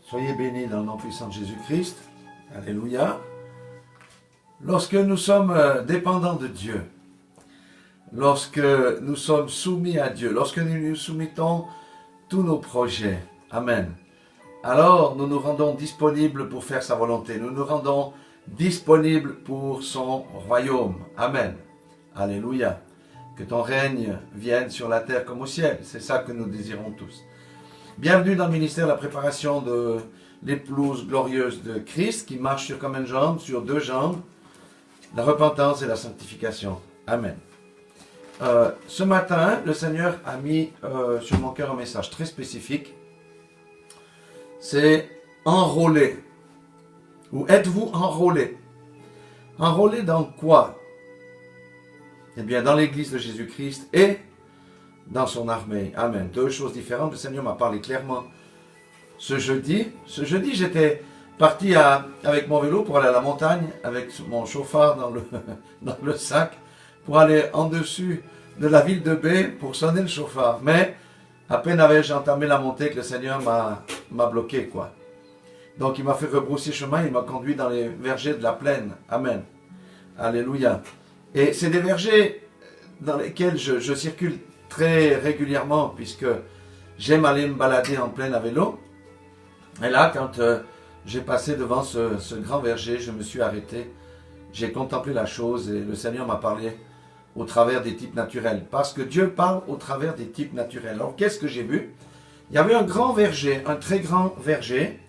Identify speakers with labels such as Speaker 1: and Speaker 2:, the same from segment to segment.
Speaker 1: Soyez bénis dans le nom puissant de Jésus-Christ. Alléluia. Lorsque nous sommes dépendants de Dieu, lorsque nous sommes soumis à Dieu, lorsque nous nous soumettons tous nos projets, Amen, alors nous nous rendons disponibles pour faire sa volonté. Nous nous rendons disponibles pour son royaume. Amen. Alléluia. Que ton règne vienne sur la terre comme au ciel. C'est ça que nous désirons tous. Bienvenue dans le ministère de la préparation de l'épouse glorieuse de Christ qui marche sur combien de jambes? Sur 2 jambes. La repentance et la sanctification. Amen. Ce matin, le Seigneur a mis sur mon cœur un message très spécifique. C'est enrôler. Ou êtes-vous enrôlé? Enrôlé dans quoi? Eh bien, dans l'Église de Jésus-Christ et dans son armée. Amen. 2 choses différentes. Le Seigneur m'a parlé clairement ce jeudi. Ce jeudi, j'étais parti avec mon vélo pour aller à la montagne, avec mon chauffard dans le sac, pour aller en dessus de la ville de B pour sonner le chauffard. Mais à peine avais-je entamé la montée que le Seigneur m'a bloqué, quoi. Donc il m'a fait rebrousser chemin, il m'a conduit dans les vergers de la plaine. Amen. Alléluia. Et c'est des vergers dans lesquels je circule très régulièrement, puisque j'aime aller me balader en plaine à vélo. Et là, quand j'ai passé devant ce grand verger, je me suis arrêté, j'ai contemplé la chose et le Seigneur m'a parlé au travers des types naturels. Parce que Dieu parle au travers des types naturels. Alors, qu'est-ce que j'ai vu? Il y avait un grand verger, un très grand verger.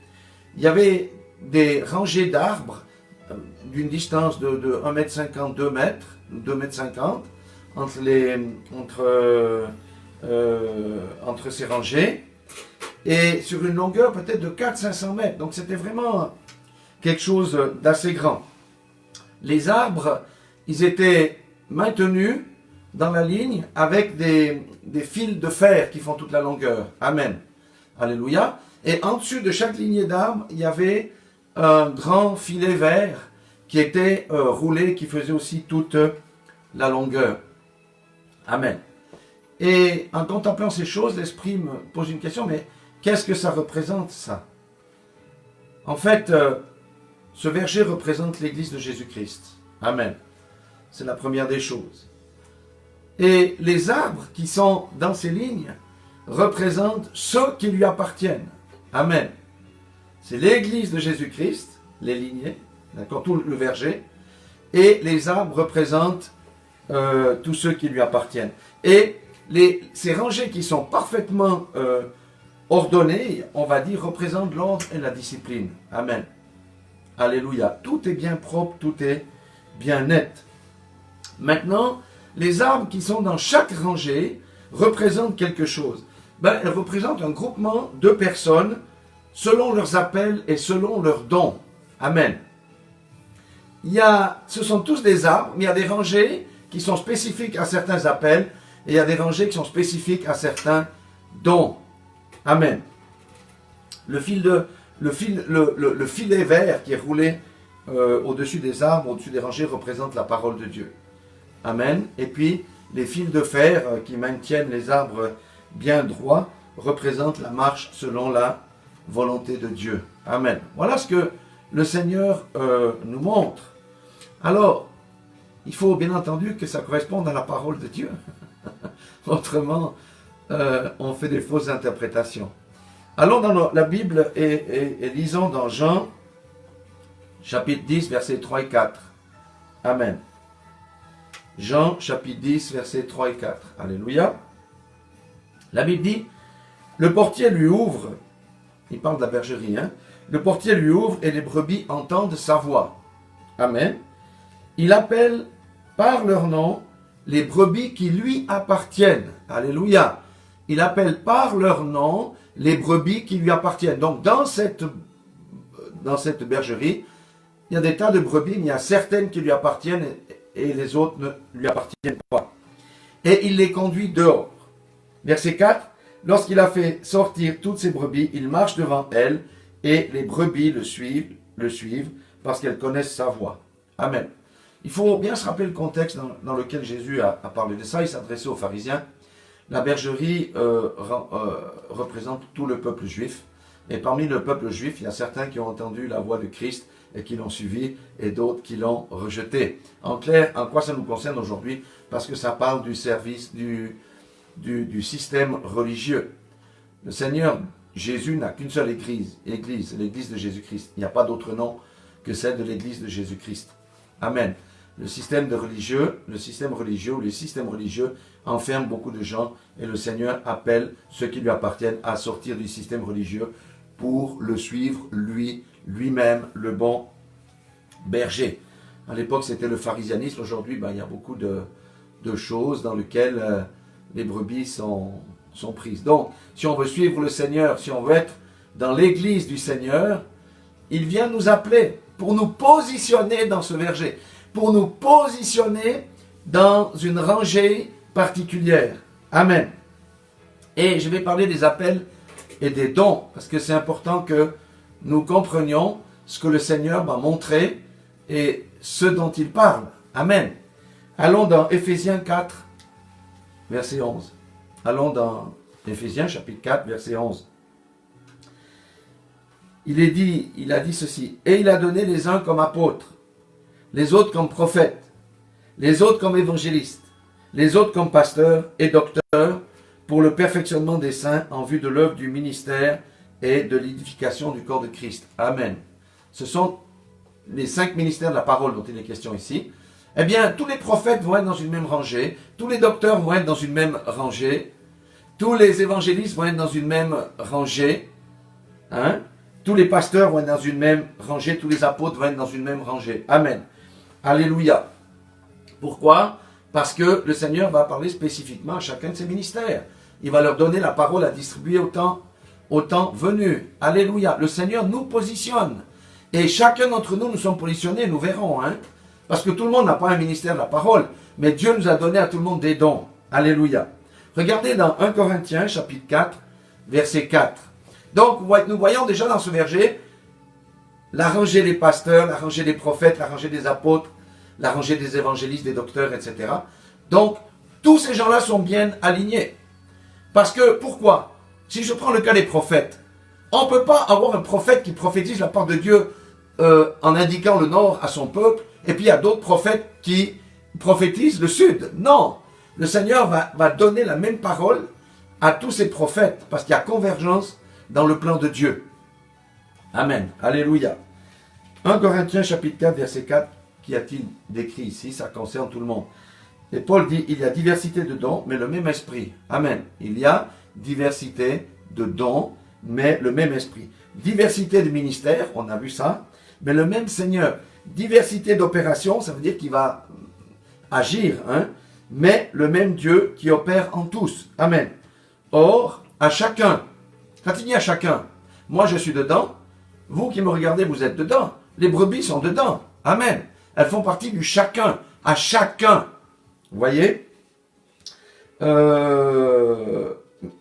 Speaker 1: Il y avait des rangées d'arbres d'une distance de 1,50 m, 2 mètres, 2,50 m entre ces rangées, et sur une longueur peut-être de 400-500 mètres. Donc c'était vraiment quelque chose d'assez grand. Les arbres, ils étaient maintenus dans la ligne avec des fils de fer qui font toute la longueur. Amen. Alléluia. Et en dessus de chaque lignée d'arbres, il y avait un grand filet vert qui était roulé, qui faisait aussi toute la longueur. Amen. Et en contemplant ces choses, l'Esprit me pose une question, mais qu'est-ce que ça représente, ça? En fait, ce verger représente l'Église de Jésus-Christ. Amen. C'est la première des choses. Et les arbres qui sont dans ces lignes représentent ceux qui lui appartiennent. Amen. C'est l'Église de Jésus-Christ, les lignées, d'accord, tout le verger, et les arbres représentent tous ceux qui lui appartiennent. Et ces rangées qui sont parfaitement ordonnées, on va dire, représentent l'ordre et la discipline. Amen. Alléluia. Tout est bien propre, tout est bien net. Maintenant, les arbres qui sont dans chaque rangée représentent quelque chose. Elles représentent un groupement de personnes selon leurs appels et selon leurs dons. Amen. Ce sont tous des arbres, mais il y a des rangées qui sont spécifiques à certains appels et il y a des rangées qui sont spécifiques à certains dons. Amen. Le filet vert qui est roulé au-dessus des arbres, au-dessus des rangées, représente la parole de Dieu. Amen. Et puis, les fils de fer qui maintiennent les arbres bien droits représentent la marche selon la volonté de Dieu. Amen. Voilà ce que le Seigneur nous montre. Alors, il faut bien entendu que ça corresponde à la parole de Dieu. Autrement, on fait des fausses interprétations. Allons dans la Bible et lisons dans Jean, chapitre 10, versets 3 et 4. Amen. Jean, chapitre 10, versets 3 et 4. Alléluia. La Bible dit, le portier lui ouvre, il parle de la bergerie, hein? Le portier lui ouvre et les brebis entendent sa voix. Amen. Il appelle par leur nom les brebis qui lui appartiennent. Alléluia. Il appelle par leur nom les brebis qui lui appartiennent. Donc dans cette bergerie, il y a des tas de brebis, mais il y a certaines qui lui appartiennent et les autres ne lui appartiennent pas. Et il les conduit dehors. Verset 4. Lorsqu'il a fait sortir toutes ses brebis, il marche devant elles et les brebis le suivent parce qu'elles connaissent sa voix. Amen. Il faut bien se rappeler le contexte dans lequel Jésus a parlé de ça. Il s'adressait aux pharisiens. La bergerie représente tout le peuple juif. Et parmi le peuple juif, il y a certains qui ont entendu la voix de Christ et qui l'ont suivi, et d'autres qui l'ont rejeté. En clair, en quoi ça nous concerne aujourd'hui? Parce que ça parle du service du système religieux. Le Seigneur Jésus n'a qu'une seule église, l'église de Jésus-Christ. Il n'y a pas d'autre nom que celle de l'église de Jésus-Christ. Amen. Le système religieux enferme beaucoup de gens, et le Seigneur appelle ceux qui lui appartiennent à sortir du système religieux pour le suivre, lui-même, le bon berger. À l'époque, c'était le pharisianisme. Aujourd'hui, il y a beaucoup de choses dans lesquelles les brebis sont prises. Donc, si on veut suivre le Seigneur, si on veut être dans l'église du Seigneur, il vient nous appeler pour nous positionner dans ce verger, pour nous positionner dans une rangée particulière. Amen. Et je vais parler des appels et des dons, parce que c'est important que nous comprenions ce que le Seigneur m'a montré et ce dont il parle. Amen. Allons dans Éphésiens 4, verset 11. Allons dans Éphésiens chapitre 4, verset 11. Il a dit ceci. Et il a donné les uns comme apôtres, les autres comme prophètes, les autres comme évangélistes, les autres comme pasteurs et docteurs, pour le perfectionnement des saints en vue de l'œuvre du ministère et de l'édification du corps de Christ. Amen. Ce sont les 5 ministères de la parole dont il est question ici. Eh bien, tous les prophètes vont être dans une même rangée, tous les docteurs vont être dans une même rangée, tous les évangélistes vont être dans une même rangée, tous les pasteurs vont être dans une même rangée, tous les apôtres vont être dans une même rangée. Amen. Alléluia. Pourquoi? Parce que le Seigneur va parler spécifiquement à chacun de ses ministères. Il va leur donner la parole à distribuer au temps venu. Alléluia. Le Seigneur nous positionne. Et chacun d'entre nous, nous sommes positionnés, nous verrons. Parce que tout le monde n'a pas un ministère de la parole. Mais Dieu nous a donné à tout le monde des dons. Alléluia. Regardez dans 1 Corinthiens, chapitre 4, verset 4. Donc, nous voyons déjà dans ce verset la rangée des pasteurs, la rangée des prophètes, la rangée des apôtres, la rangée des évangélistes, des docteurs, etc. Donc, tous ces gens-là sont bien alignés. Parce que, pourquoi? Si je prends le cas des prophètes, on ne peut pas avoir un prophète qui prophétise la part de Dieu en indiquant le nord à son peuple, et puis il y a d'autres prophètes qui prophétisent le sud. Non, le Seigneur va donner la même parole à tous ces prophètes, parce qu'il y a convergence dans le plan de Dieu. Amen. Alléluia. 1 Corinthiens chapitre 4, verset 4, qu'y a-t-il décrit ici? Ça concerne tout le monde. Et Paul dit, il y a diversité de dons, mais le même esprit. Amen. Il y a diversité de dons, mais le même esprit. Diversité de ministères, on a vu ça, mais le même Seigneur. Diversité d'opérations, ça veut dire qu'il va agir, mais le même Dieu qui opère en tous. Amen. Or, à chacun, quand il dit à chacun, moi je suis dedans, vous qui me regardez, vous êtes dedans, les brebis sont dedans. Amen. Elles font partie du chacun, à chacun. Vous voyez?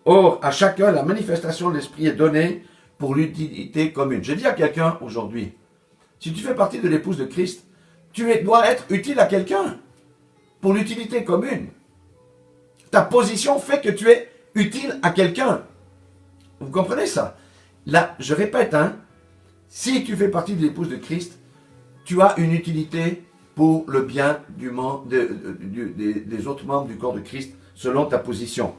Speaker 1: Or, à chacun, la manifestation de l'Esprit est donnée pour l'utilité commune. Je dis à quelqu'un aujourd'hui, si tu fais partie de l'épouse de Christ, tu dois être utile à quelqu'un pour l'utilité commune. Ta position fait que tu es utile à quelqu'un. Vous comprenez ça? Là, je répète, si tu fais partie de l'épouse de Christ, tu as une utilité pour le bien des autres membres du corps de Christ, selon ta position.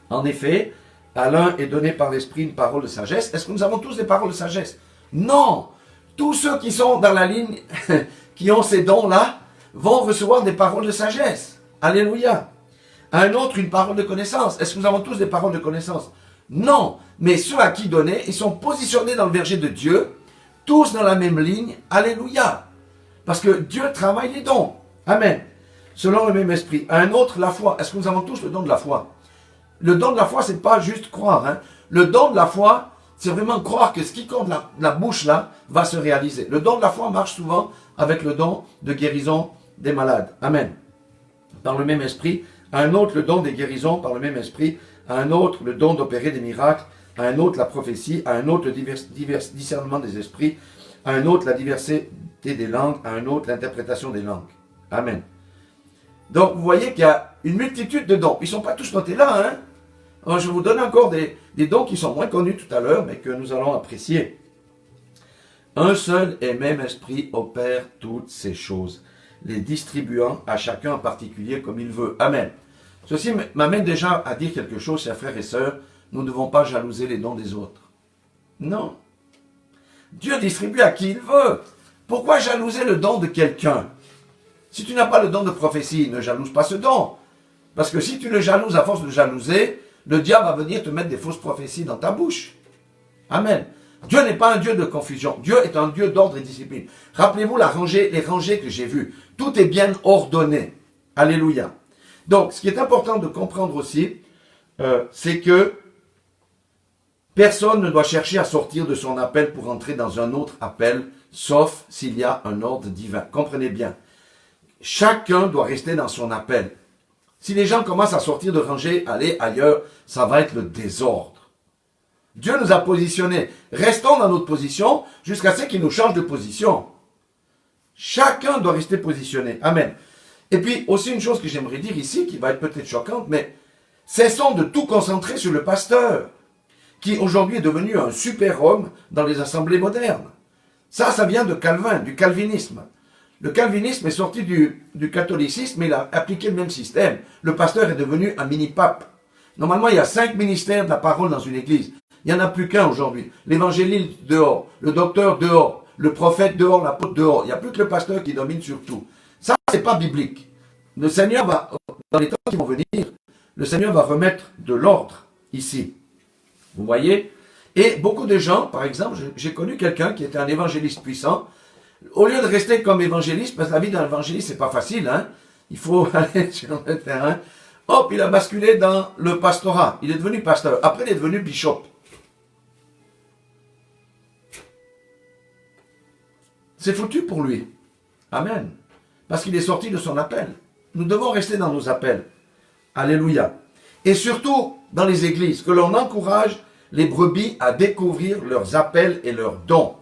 Speaker 1: En effet, à l'un est donné par l'Esprit une parole de sagesse. Est-ce que nous avons tous des paroles de sagesse? Non! Tous ceux qui sont dans la ligne, qui ont ces dons-là, vont recevoir des paroles de sagesse. Alléluia! À un autre, une parole de connaissance. Est-ce que nous avons tous des paroles de connaissance? Non! Mais ceux à qui donner, ils sont positionnés dans le verger de Dieu, tous dans la même ligne. Alléluia! Parce que Dieu travaille les dons. Amen. Selon le même esprit. À un autre, la foi. Est-ce que nous avons tous le don de la foi? Le don de la foi, c'est pas juste croire. Le don de la foi, c'est vraiment croire que ce qui compte la bouche là, va se réaliser. Le don de la foi marche souvent avec le don de guérison des malades. Amen. Par le même esprit. À un autre, le don des guérisons par le même esprit. À un autre, le don d'opérer des miracles. À un autre, la prophétie. À un autre, le discernement des esprits. À un autre, la diversité des langues. À un autre, l'interprétation des langues. Amen. Donc, vous voyez qu'il y a une multitude de dons. Ils ne sont pas tous notés là, Alors, je vous donne encore des dons qui sont moins connus tout à l'heure, mais que nous allons apprécier. Un seul et même esprit opère toutes ces choses, les distribuant à chacun en particulier comme il veut. Amen. Ceci m'amène déjà à dire quelque chose, chers frères et sœurs. Nous ne devons pas jalouser les dons des autres. Non. Dieu distribue à qui il veut. Pourquoi jalouser le don de quelqu'un? Si tu n'as pas le don de prophétie, ne jalouse pas ce don. Parce que si tu le jalouses à force de jalouser, le diable va venir te mettre des fausses prophéties dans ta bouche. Amen. Dieu n'est pas un Dieu de confusion. Dieu est un Dieu d'ordre et discipline. Rappelez-vous les rangées que j'ai vues. Tout est bien ordonné. Alléluia. Donc, ce qui est important de comprendre aussi, c'est que personne ne doit chercher à sortir de son appel pour entrer dans un autre appel, sauf s'il y a un ordre divin. Comprenez bien. Chacun doit rester dans son appel. Si les gens commencent à sortir de rangée, aller ailleurs, ça va être le désordre. Dieu nous a positionnés. Restons dans notre position jusqu'à ce qu'il nous change de position. Chacun doit rester positionné. Amen. Et puis, aussi une chose que j'aimerais dire ici, qui va être peut-être choquante, mais cessons de tout concentrer sur le pasteur, qui aujourd'hui est devenu un super-homme dans les assemblées modernes. Ça vient de Calvin, du calvinisme. Le calvinisme est sorti du catholicisme, mais il a appliqué le même système. Le pasteur est devenu un mini-pape. Normalement, il y a 5 ministères de la parole dans une église. Il n'y en a plus qu'un aujourd'hui. L'évangéliste dehors, le docteur dehors, le prophète dehors, l'apôtre dehors. Il n'y a plus que le pasteur qui domine sur tout. Ça, c'est pas biblique. Le Seigneur va, dans les temps qui vont venir, le Seigneur va remettre de l'ordre ici. Vous voyez? Et beaucoup de gens, par exemple, j'ai connu quelqu'un qui était un évangéliste puissant. Au lieu de rester comme évangéliste, parce que la vie d'un évangéliste, c'est pas facile, hein. Il faut aller sur le terrain. Hop, il a basculé dans le pastorat. Il est devenu pasteur. Après, il est devenu bishop. C'est foutu pour lui. Amen. Parce qu'il est sorti de son appel. Nous devons rester dans nos appels. Alléluia. Et surtout, dans les églises, que l'on encourage les brebis à découvrir leurs appels et leurs dons.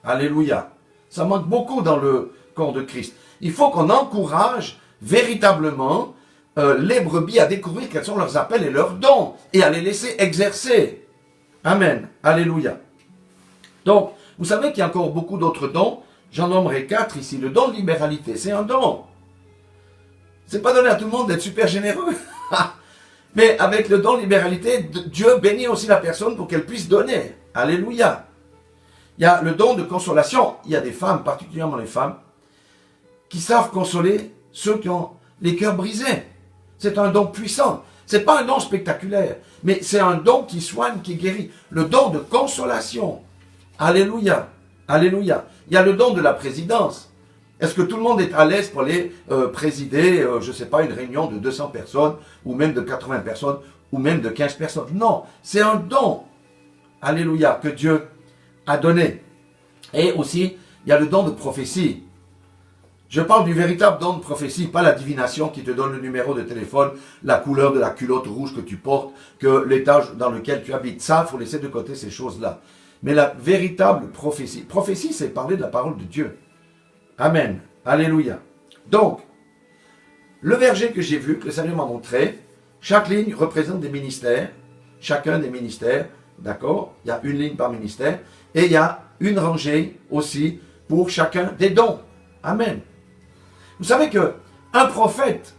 Speaker 1: Alléluia. Ça manque beaucoup dans le corps de Christ. Il faut qu'on encourage véritablement les brebis à découvrir quels sont leurs appels et leurs dons et à les laisser exercer. Amen. Alléluia. Donc, vous savez qu'il y a encore beaucoup d'autres dons. J'en nommerai 4 ici. Le don de libéralité, c'est un don. C'est pas donné à tout le monde d'être super généreux. Mais avec le don de libéralité, Dieu bénit aussi la personne pour qu'elle puisse donner. Alléluia. Il y a le don de consolation. Il y a des femmes, particulièrement les femmes, qui savent consoler ceux qui ont les cœurs brisés. C'est un don puissant. C'est pas un don spectaculaire, mais c'est un don qui soigne, qui guérit. Le don de consolation. Alléluia. Alléluia. Il y a le don de la présidence. Est-ce que tout le monde est à l'aise pour aller présider, je ne sais pas, une réunion de 200 personnes, ou même de 80 personnes, ou même de 15 personnes? Non, c'est un don. Alléluia, que Dieu a donné. Et aussi, il y a le don de prophétie. Je parle du véritable don de prophétie, pas la divination qui te donne le numéro de téléphone, la couleur de la culotte rouge que tu portes, que l'étage dans lequel tu habites. Ça, il faut laisser de côté ces choses-là. Mais la véritable prophétie. Prophétie, c'est parler de la parole de Dieu. Amen. Alléluia. Donc, le verger que j'ai vu, que le Seigneur m'a montré, chaque ligne représente des ministères. Chacun des ministères, d'accord? Il y a une ligne par ministère. Et il y a une rangée aussi pour chacun des dons. Amen. Vous savez que un prophète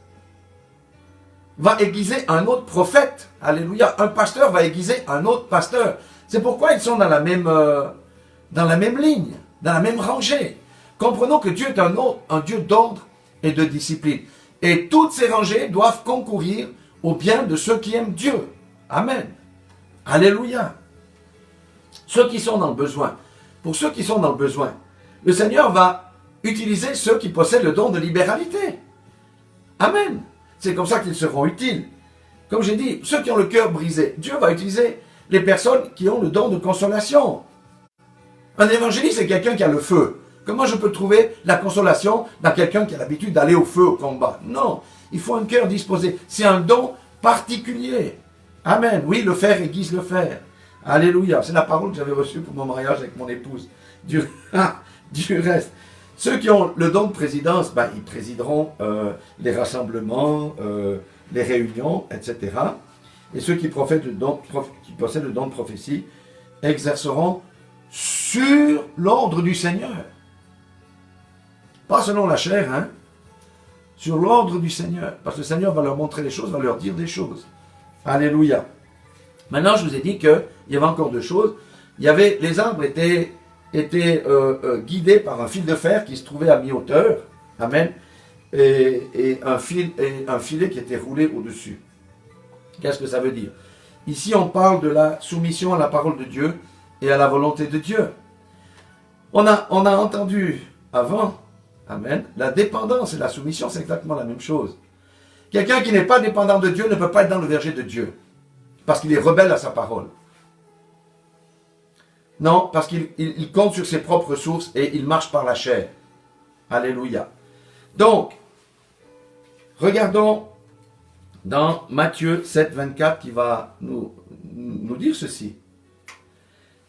Speaker 1: va aiguiser un autre prophète. Alléluia. Un pasteur va aiguiser un autre pasteur. C'est pourquoi ils sont dans la même ligne, dans la même rangée. Comprenons que Dieu est un Dieu d'ordre et de discipline. Et toutes ces rangées doivent concourir au bien de ceux qui aiment Dieu. Amen. Alléluia. Ceux qui sont dans le besoin. Pour ceux qui sont dans le besoin, le Seigneur va utiliser ceux qui possèdent le don de libéralité. Amen. C'est comme ça qu'ils seront utiles. Comme j'ai dit, ceux qui ont le cœur brisé, Dieu va utiliser les personnes qui ont le don de consolation. Un évangéliste, c'est quelqu'un qui a le feu. Comment je peux trouver la consolation dans quelqu'un qui a l'habitude d'aller au feu, au combat? Non, il faut un cœur disposé. C'est un don particulier. Amen. Oui, le fer aiguise le fer. Alléluia. C'est la parole que j'avais reçue pour mon mariage avec mon épouse. Du reste. Ceux qui ont le don de présidence, ils présideront les rassemblements, les réunions, etc. et ceux qui possèdent le don de prophétie exerceront sur l'ordre du Seigneur. Pas selon la chair, hein? Sur l'ordre du Seigneur. Parce que le Seigneur va leur montrer des choses, va leur dire des choses. Alléluia. Maintenant, je vous ai dit qu'il y avait encore deux choses. Les arbres étaient guidés par un fil de fer qui se trouvait à mi-hauteur. Amen. Et un filet qui était roulé au-dessus. Qu'est-ce que ça veut dire? Ici, on parle de la soumission à la parole de Dieu et à la volonté de Dieu. On a entendu avant, amen, la dépendance et la soumission, c'est exactement la même chose. Quelqu'un qui n'est pas dépendant de Dieu ne peut pas être dans le verger de Dieu, parce qu'il est rebelle à sa parole. Non, parce qu'il compte sur ses propres sources et il marche par la chair. Alléluia. Donc, regardons dans Matthieu 7, 24 qui va nous dire ceci.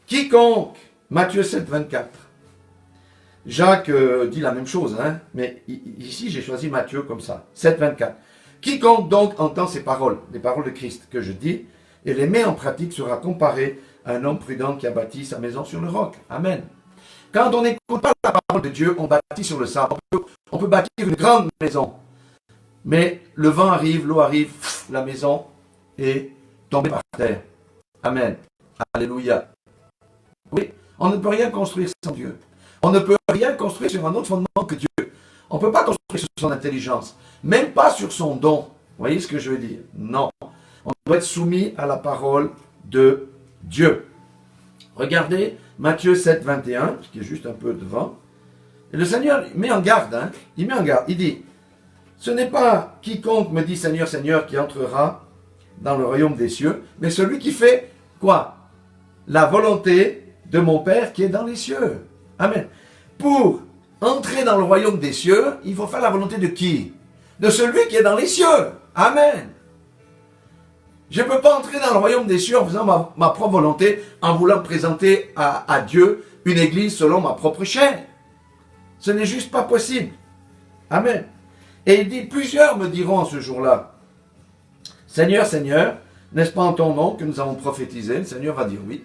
Speaker 1: Quiconque, Matthieu 7, 24. Jacques dit la même chose, hein, mais ici j'ai choisi Matthieu comme ça, 7, 24. Quiconque donc entend ces paroles, les paroles de Christ que je dis, et les met en pratique sera comparé à un homme prudent qui a bâti sa maison sur le roc. Amen. Quand on n'écoute pas la parole de Dieu, on bâtit sur le sable. On peut bâtir une grande maison. Mais le vent arrive, l'eau arrive, la maison est tombée par terre. Amen. Alléluia. Oui, on ne peut rien construire sans Dieu. On ne peut rien construire sur un autre fondement que Dieu. On ne peut pas construire sur son intelligence, même pas sur son don. Vous voyez ce que je veux dire? Non. On doit être soumis à la parole de Dieu. Regardez Matthieu 7, 21, qui est juste un peu devant. Et le Seigneur met en garde, hein, il met en garde, il dit, ce n'est pas quiconque me dit Seigneur, Seigneur qui entrera dans le royaume des cieux, mais celui qui fait quoi? La volonté de mon Père qui est dans les cieux. Amen. Pour entrer dans le royaume des cieux, il faut faire la volonté de qui? De celui qui est dans les cieux. Amen. Je ne peux pas entrer dans le royaume des cieux en faisant ma propre volonté, en voulant présenter à Dieu une église selon ma propre chair. Ce n'est juste pas possible. Amen. Et il dit, plusieurs me diront en ce jour-là, Seigneur, Seigneur, n'est-ce pas en ton nom que nous avons prophétisé? Le Seigneur va dire oui.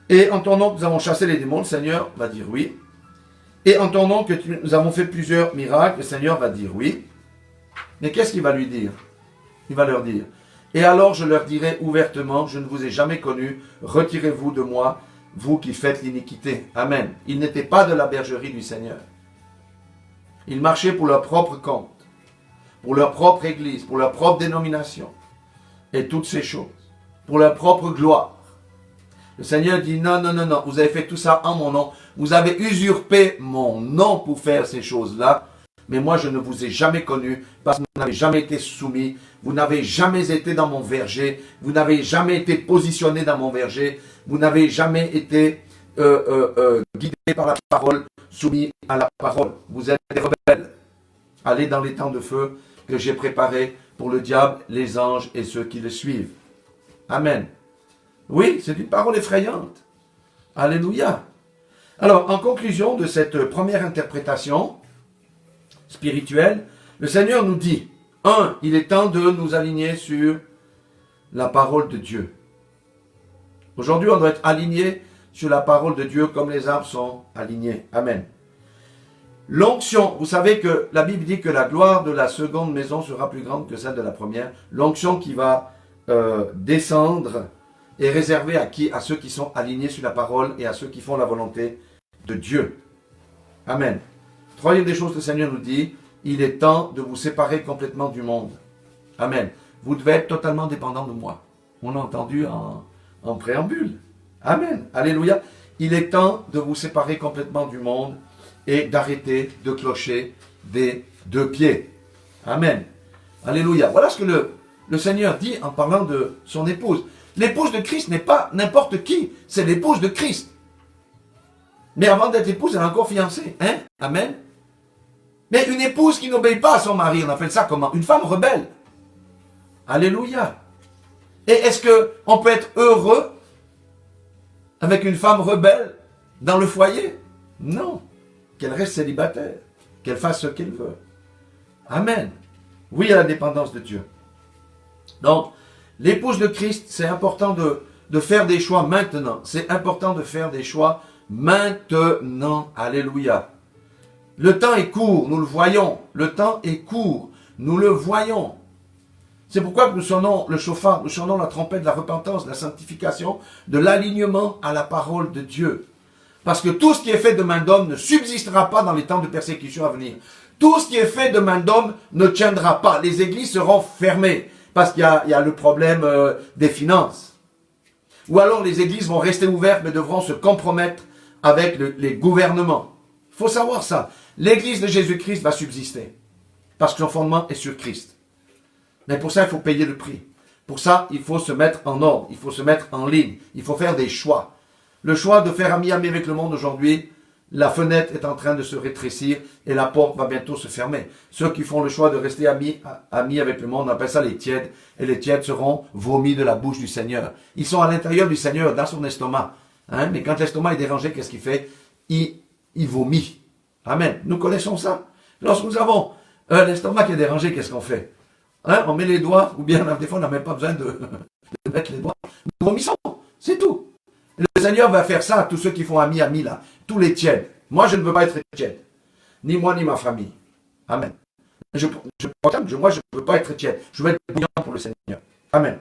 Speaker 1: Et en ton nom que nous avons chassé les démons, le Seigneur va dire oui. Et en ton nom que nous avons fait plusieurs miracles, le Seigneur va dire oui. Mais qu'est-ce qu'il va lui dire? Il va leur dire, et alors je leur dirai ouvertement, je ne vous ai jamais connu, retirez-vous de moi, vous qui faites l'iniquité. Amen. Ils n'étaient pas de la bergerie du Seigneur. Ils marchaient pour leur propre compte, pour leur propre église, pour leur propre dénomination, et toutes ces choses, pour leur propre gloire. Le Seigneur dit, non, non, non, non, vous avez fait tout ça en mon nom, vous avez usurpé mon nom pour faire ces choses-là, mais moi je ne vous ai jamais connu, parce que vous n'avez jamais été soumis, vous n'avez jamais été dans mon verger, vous n'avez jamais été positionné dans mon verger, vous n'avez jamais été guidé par la parole, soumis à la parole. Vous êtes des rebelles. Allez dans les temps de feu que j'ai préparés pour le diable, les anges et ceux qui le suivent. Amen. Oui, c'est une parole effrayante. Alléluia. Alors, en conclusion de cette première interprétation spirituelle, le Seigneur nous dit, 1, il est temps de nous aligner sur la parole de Dieu. Aujourd'hui, on doit être aligné sur la parole de Dieu comme les arbres sont alignés. Amen. L'onction, vous savez que la Bible dit que la gloire de la seconde maison sera plus grande que celle de la première. L'onction qui va descendre est réservée à qui? À ceux qui sont alignés sur la parole et à ceux qui font la volonté de Dieu. Amen. Troisième des choses que le Seigneur nous dit, il est temps de vous séparer complètement du monde. Amen. Vous devez être totalement dépendant de moi. On l'a entendu en préambule. Amen. Alléluia. Il est temps de vous séparer complètement du monde et d'arrêter de clocher des deux pieds. Amen. Alléluia. Voilà ce que le Seigneur dit en parlant de son épouse. L'épouse de Christ n'est pas n'importe qui, c'est l'épouse de Christ. Mais avant d'être épouse, elle est encore fiancée. Hein? Amen. Mais une épouse qui n'obéit pas à son mari, on appelle ça comment? Une femme rebelle. Alléluia. Et est-ce qu'on peut être heureux avec une femme rebelle dans le foyer? Non. Qu'elle reste célibataire. Qu'elle fasse ce qu'elle veut. Amen. Oui à la dépendance de Dieu. Donc, L'épouse de Christ, c'est important de faire des choix maintenant. C'est important de faire des choix maintenant. Alléluia. Le temps est court, nous le voyons. Le temps est court, nous le voyons. C'est pourquoi nous sonnons le chauffard, nous sonnons la trompette de la repentance, de la sanctification, de l'alignement à la parole de Dieu. Parce que tout ce qui est fait de main d'homme ne subsistera pas dans les temps de persécution à venir. Tout ce qui est fait de main d'homme ne tiendra pas. Les églises seront fermées parce qu'il y a le problème des finances. Ou alors les églises vont rester ouvertes mais devront se compromettre avec les gouvernements. Il faut savoir ça. L'église de Jésus-Christ va subsister parce que son fondement est sur Christ. Mais pour ça, il faut payer le prix. Pour ça, il faut se mettre en ordre, il faut se mettre en ligne, il faut faire des choix. Le choix de faire ami avec le monde aujourd'hui, la fenêtre est en train de se rétrécir et la porte va bientôt se fermer. Ceux qui font le choix de rester amis avec le monde, on appelle ça les tièdes, et les tièdes seront vomis de la bouche du Seigneur. Ils sont à l'intérieur du Seigneur, dans son estomac. Hein? Mais quand l'estomac est dérangé, qu'est-ce qu'il fait? Il vomit. Amen. Nous connaissons ça. Lorsque nous avons l'estomac qui est dérangé, qu'est-ce qu'on fait? Hein? On met les doigts, ou bien des fois on n'a même pas besoin de mettre les doigts. Nous vomissons, c'est tout. Le Seigneur va faire ça à tous ceux qui font ami là, tous les tièdes. Moi, je ne veux pas être tiède, ni moi, ni ma famille. Amen. Moi, je ne veux pas être tiède, je veux être bouillant pour le Seigneur. Amen.